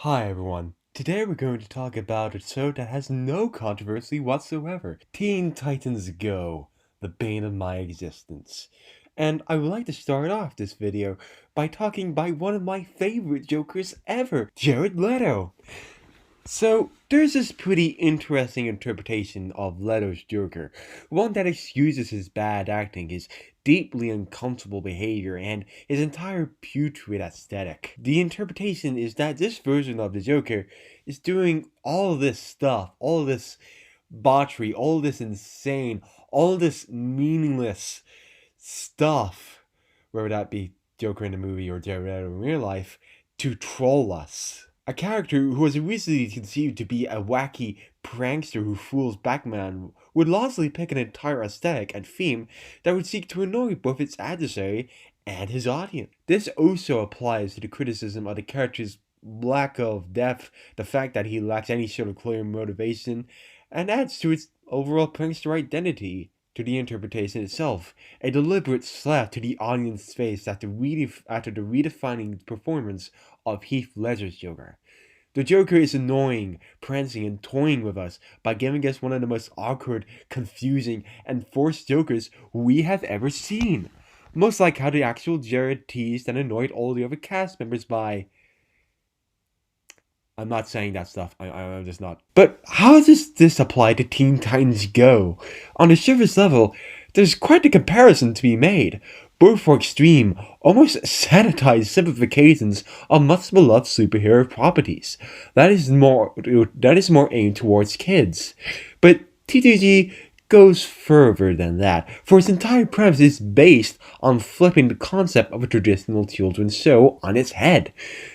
Hi everyone. Today we're going to talk about a show that has no controversy whatsoever. Teen Titans Go, the bane of my existence. And I would like to start off this video by talking by one of my favorite Jokers ever, Jared Leto. So, there's this pretty interesting interpretation of Leto's Joker, one that excuses his bad acting, his deeply uncomfortable behavior, and his entire putrid aesthetic. The interpretation is that this version of the Joker is doing all of this stuff, all of this botchery, all of this insane, all of this meaningless stuff, whether that be Joker in the movie or Jared Leto in real life, to troll us. A character who was originally conceived to be a wacky prankster who fools Batman would largely pick an entire aesthetic and theme that would seek to annoy both its adversary and his audience. This also applies to the criticism of the character's lack of depth, the fact that he lacks any sort of clear motivation, and adds to its overall prankster identity. To the interpretation itself, a deliberate slap to the audience's face after the redefining performance of Heath Ledger's Joker. The Joker is annoying, prancing, and toying with us by giving us one of the most awkward, confusing, and forced Jokers we have ever seen. Most like how the actual Jared teased and annoyed all the other cast members by... I'm not saying that stuff, I'm just not. But how does this apply to Teen Titans Go? On the surface level, there's quite a comparison to be made, both for extreme, almost sanitized simplifications of much beloved superhero properties. That is more aimed towards kids. But TTG goes further than that, for its entire premise is based on flipping the concept of a traditional children's show on its head.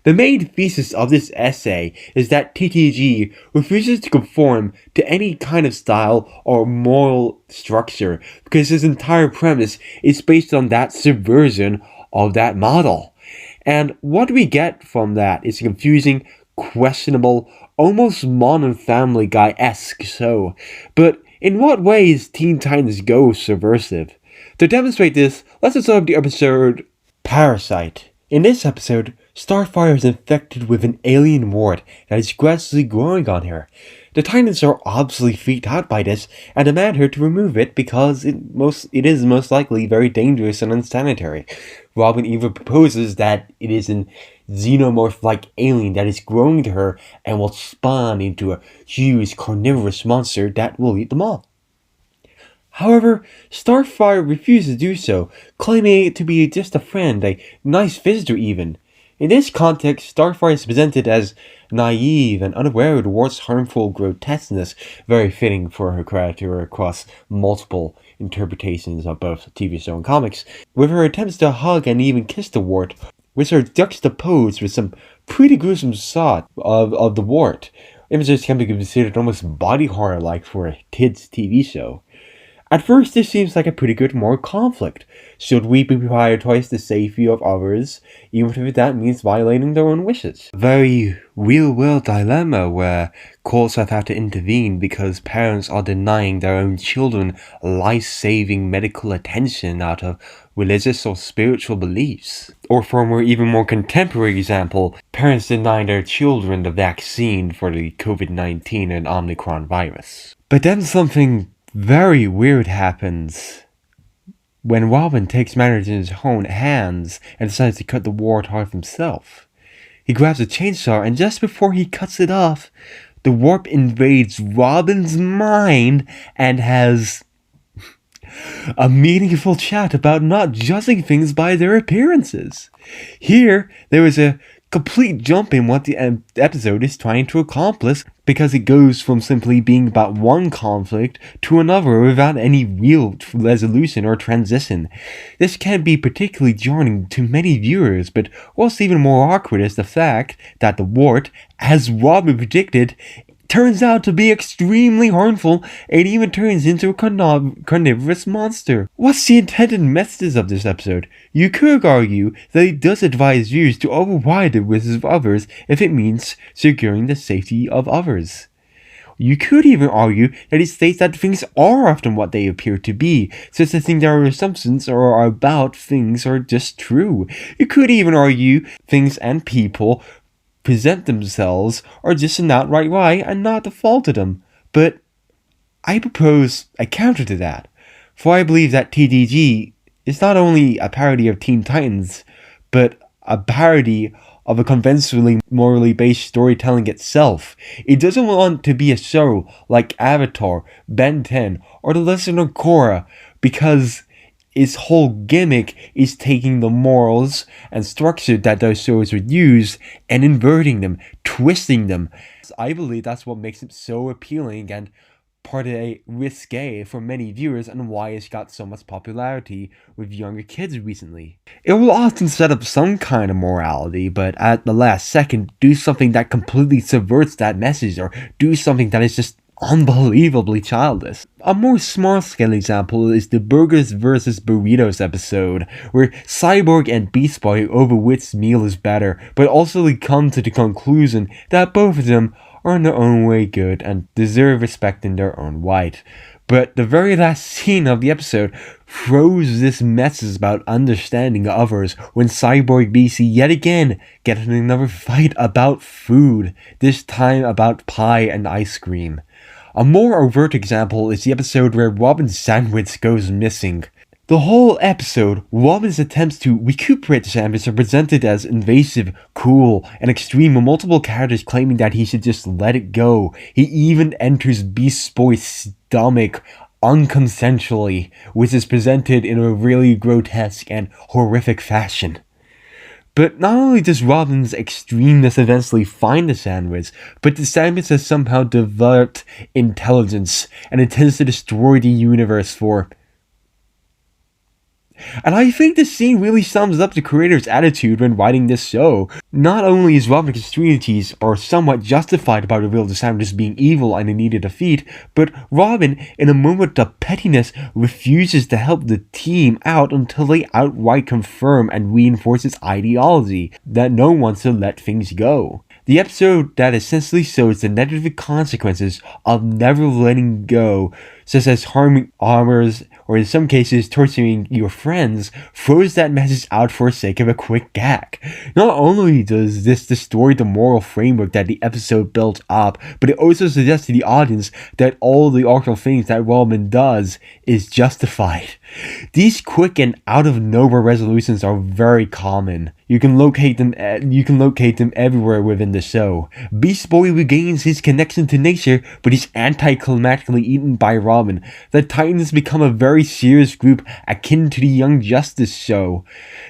The main thesis of this essay is that TTG refuses to conform to any kind of style or moral structure because its entire premise is based on that subversion of that model. And what we get from that is a confusing, questionable, almost Modern Family Guy-esque show. But in what way is Teen Titans Go subversive? To demonstrate this, let's observe the episode Parasite. In this episode, Starfire is infected with an alien wart that is gradually growing on her. The Titans are obviously freaked out by this and demand her to remove it because it is most likely very dangerous and unsanitary. Robin even proposes that it is an xenomorph-like alien that is growing to her and will spawn into a huge carnivorous monster that will eat them all. However, Starfire refuses to do so, claiming it to be just a friend, a nice visitor even. In this context, Starfire is presented as naive and unaware of the wart's harmful grotesqueness, very fitting for her character across multiple interpretations of both TV show and comics, with her attempts to hug and even kiss the wart, which are juxtaposed with some pretty gruesome shots of the wart. Images can be considered almost body horror-like for a kids' TV show. At first, this seems like a pretty good moral conflict. Should we prioritize the safety of others, even if that means violating their own wishes? A very real-world dilemma where courts have had to intervene because parents are denying their own children life-saving medical attention out of religious or spiritual beliefs. Or for a even more contemporary example, parents denying their children the vaccine for the COVID-19 and Omicron virus. But then something very weird happens when Robin takes matters in his own hands and decides to cut the wart off himself. He grabs a chainsaw, and just before he cuts it off, the warp invades Robin's mind and has a meaningful chat about not judging things by their appearances. Here, there is a complete jump in what the episode is trying to accomplish, because it goes from simply being about one conflict to another without any real resolution or transition. This can be particularly jarring to many viewers, but what's even more awkward is the fact that the wart, as Robin predicted, turns out to be extremely harmful and even turns into a carnivorous monster. What's the intended message of this episode? You could argue that it does advise viewers to override the wishes of others if it means securing the safety of others. You could even argue that it states that things are often what they appear to be, such that things our assumptions are about things are just true. You could even argue things and people present themselves are just an outright lie and not the fault of them. But I propose a counter to that, for I believe that TDG is not only a parody of Teen Titans, but a parody of a conventionally morally based storytelling itself. It doesn't want to be a show like Avatar, Ben 10, or The Legend of Korra, because its whole gimmick is taking the morals and structure that those shows would use and inverting them, twisting them. I believe that's what makes it so appealing and part of a risque for many viewers and why it's got so much popularity with younger kids recently. It will often set up some kind of morality, but at the last second do something that completely subverts that message or do something that is just unbelievably childish. A more small-scale example is the Burgers vs. Burritos episode, where Cyborg and Beast Boy over which meal is better, but also they come to the conclusion that both of them are in their own way good and deserve respect in their own right. But the very last scene of the episode throws this message about understanding others when Cyborg BC yet again get in another fight about food, this time about pie and ice cream. A more overt example is the episode where Robin's sandwich goes missing. The whole episode, Robin's attempts to recuperate the sandwich are presented as invasive, cruel, and extreme, with multiple characters claiming that he should just let it go. He even enters Beast Boy's stomach unconsensually, which is presented in a really grotesque and horrific fashion. But not only does Robin's extremeness eventually find the sandwich, but the sandwich has somehow developed intelligence and intends to destroy the universe for... And I think this scene really sums up the creator's attitude when writing this show. Not only is Robin's extremities are somewhat justified by the reveal of the sandwich being evil and in need of defeat, but Robin, in a moment of pettiness, refuses to help the team out until they outright confirm and reinforce its ideology that no one should let things go. The episode that essentially shows the negative consequences of never letting go, such as harming others or in some cases torturing your friends, throws that message out for the sake of a quick gag. Not only does this destroy the moral framework that the episode built up, but it also suggests to the audience that all the awful things that Robin does is justified. These quick and out of nowhere resolutions are very common. You can locate them everywhere within the show. Beast Boy regains his connection to nature, but is anticlimactically eaten by Robin. The Titans become a very serious group akin to the Young Justice show,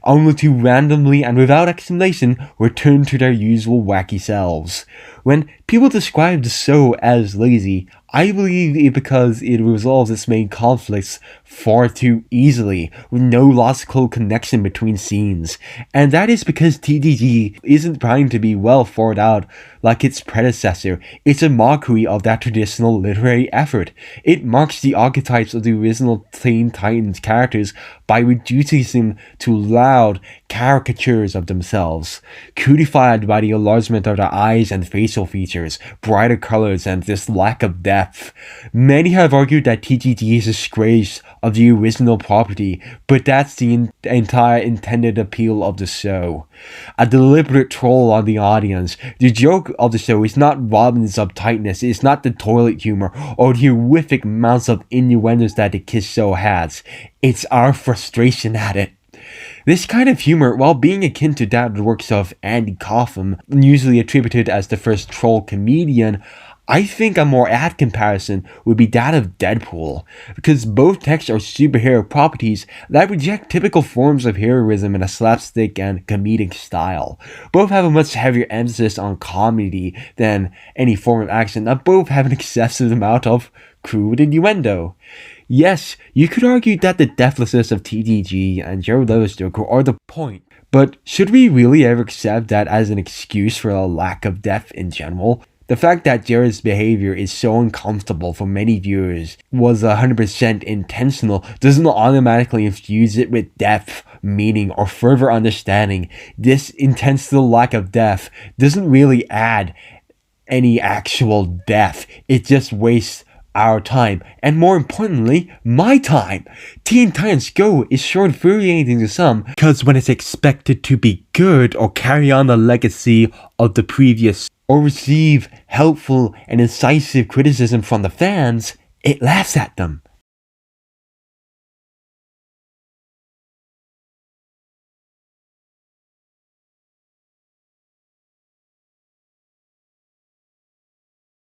only to randomly and without explanation return to their usual wacky selves. When people describe the show as lazy, I believe it because it resolves its main conflicts far too easily, with no logical connection between scenes. And that is because TDG isn't trying to be well thought out like its predecessor. It's a mockery of that traditional literary effort. It mocks the archetypes of the original Teen Titans characters by reducing them to loud caricatures of themselves, codified by the enlargement of their eyes and facial features, brighter colors, and this lack of depth. Many have argued that TGG is a disgrace of the original property, but that's the entire intended appeal of the show. A deliberate troll on the audience. The joke of the show is not Robin's uptightness, it's not the toilet humor or the horrific amounts of innuendos that the kids show has. It's our frustration at it. This kind of humor, while being akin to that of the works of Andy Kaufman, usually attributed as the first troll comedian, I think a more apt comparison would be that of Deadpool, because both texts are superhero properties that reject typical forms of heroism in a slapstick and comedic style. Both have a much heavier emphasis on comedy than any form of action, and both have an excessive amount of crude innuendo. Yes, you could argue that the deathlessness of TDG and Jared Leto's Joker are the point, but should we really ever accept that as an excuse for a lack of depth in general? The fact that Jared's behavior is so uncomfortable for many viewers was 100% intentional doesn't automatically infuse it with depth, meaning, or further understanding. This intentional lack of depth doesn't really add any actual depth. It just wastes our time, and more importantly, my time. Teen Titans Go is sure infuriating to some, because when it's expected to be good or carry on the legacy of the previous, or receive helpful and incisive criticism from the fans, it laughs at them.